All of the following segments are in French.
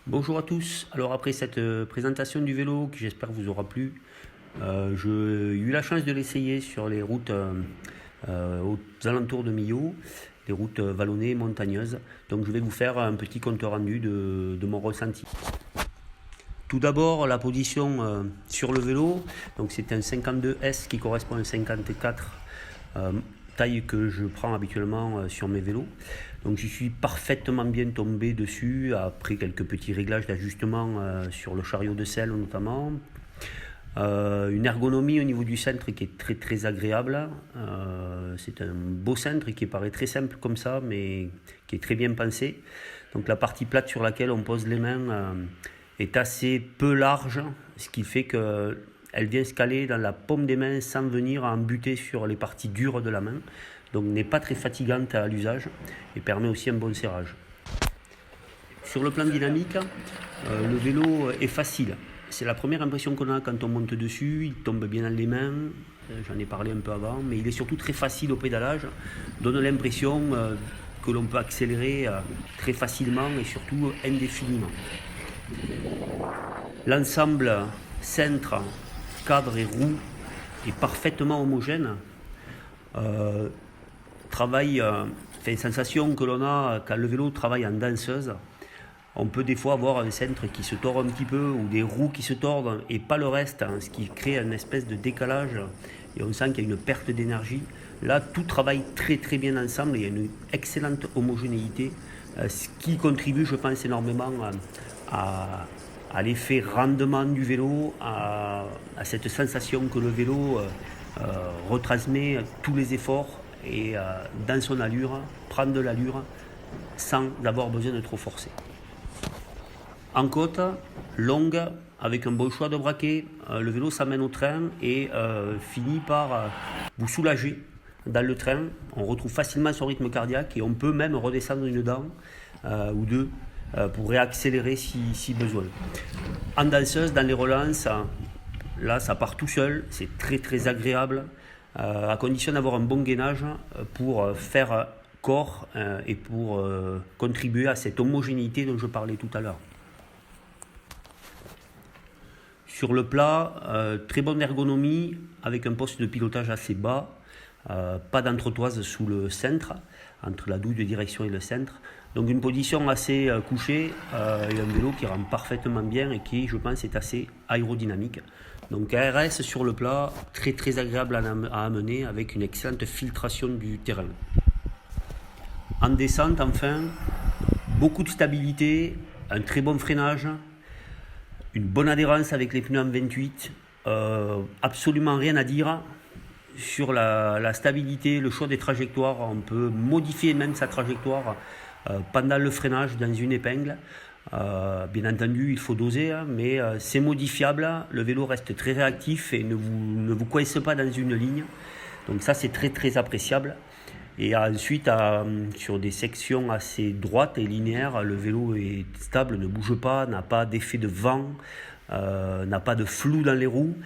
Bonjour à tous. Alors après cette présentation du vélo qui j'espère vous aura plu, j'ai eu la chance de l'essayer sur les routes aux alentours de Millau, des routes vallonnées, montagneuses. Donc je vais vous faire un petit compte rendu de mon ressenti. Tout d'abord la position sur le vélo, donc c'est un 52S qui correspond à un 54 taille que je prends habituellement sur mes vélos. Donc je suis parfaitement bien tombé dessus après quelques petits réglages d'ajustement sur le chariot de selle notamment. Une ergonomie au niveau du centre qui est très très agréable. C'est un beau centre qui paraît très simple comme ça mais qui est très bien pensé. Donc la partie plate sur laquelle on pose les mains est assez peu large, ce qui fait que elle vient se caler dans la paume des mains sans venir en buter sur les parties dures de la main. Donc n'est pas très fatigante à l'usage et permet aussi un bon serrage. Sur le plan dynamique, le vélo est facile. C'est la première impression qu'on a quand on monte dessus. Il tombe bien dans les mains, j'en ai parlé un peu avant, mais il est surtout très facile au pédalage. Donne l'impression que l'on peut accélérer très facilement et surtout indéfiniment. L'ensemble centre, cadre et roue est parfaitement homogène. Une sensation que l'on a quand le vélo travaille en danseuse. On peut des fois avoir un centre qui se tord un petit peu ou des roues qui se tordent et pas le reste, ce qui crée une espèce de décalage et on sent qu'il y a une perte d'énergie. Là, tout travaille très très bien ensemble, il y a une excellente homogénéité, ce qui contribue, je pense, énormément à l'effet rendement du vélo, à cette sensation que le vélo retransmet tous les efforts et dans son allure, prendre de l'allure sans avoir besoin de trop forcer. En côte, longue, avec un bon choix de braquet, le vélo s'amène au train et finit par vous soulager dans le train. On retrouve facilement son rythme cardiaque et on peut même redescendre une dent ou deux pour réaccélérer si besoin. En danseuse, dans les relances, là ça part tout seul, c'est très très agréable, à condition d'avoir un bon gainage pour faire corps et pour contribuer à cette homogénéité dont je parlais tout à l'heure. Sur le plat, très bonne ergonomie avec un poste de pilotage assez bas, pas d'entretoise sous le centre, entre la douille de direction et le centre. Donc une position assez couchée et un vélo qui rend parfaitement bien et qui, je pense, est assez aérodynamique. Donc RS sur le plat, très très agréable à amener avec une excellente filtration du terrain. En descente, enfin, beaucoup de stabilité, un très bon freinage, une bonne adhérence avec les pneus en 28, absolument rien à dire. Sur la stabilité, le choix des trajectoires, on peut modifier même sa trajectoire pendant le freinage dans une épingle. Bien entendu, il faut doser, mais c'est modifiable. Le vélo reste très réactif et ne vous coince pas dans une ligne. Donc ça, c'est très très appréciable. Et ensuite, sur des sections assez droites et linéaires, le vélo est stable, ne bouge pas, n'a pas d'effet de vent, n'a pas de flou dans les roues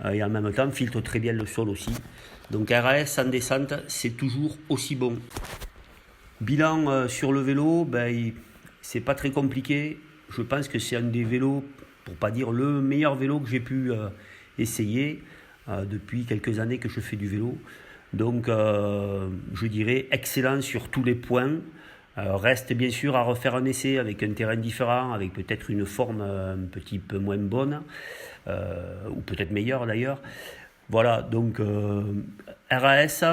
et en même temps filtre très bien le sol aussi. Donc RS en descente, c'est toujours aussi bon. Bilan sur le vélo, c'est pas très compliqué. Je pense que c'est un des vélos, pour pas dire le meilleur vélo que j'ai pu essayer depuis quelques années que je fais du vélo. Donc je dirais excellent sur tous les points. Reste bien sûr à refaire un essai avec un terrain différent, avec peut-être une forme un petit peu moins bonne, ou peut-être meilleure d'ailleurs. Voilà, donc RAS,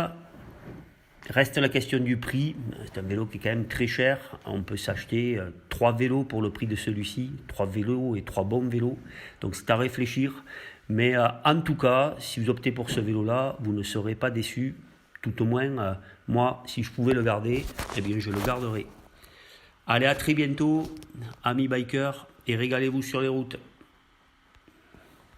reste la question du prix. C'est un vélo qui est quand même très cher. On peut s'acheter 3 vélos pour le prix de celui-ci, 3 vélos et 3 bons vélos. Donc c'est à réfléchir. Mais en tout cas, si vous optez pour ce vélo-là, vous ne serez pas déçus. Tout au moins, moi, si je pouvais le garder, eh bien je le garderais. Allez, à très bientôt, amis bikers, et régalez-vous sur les routes.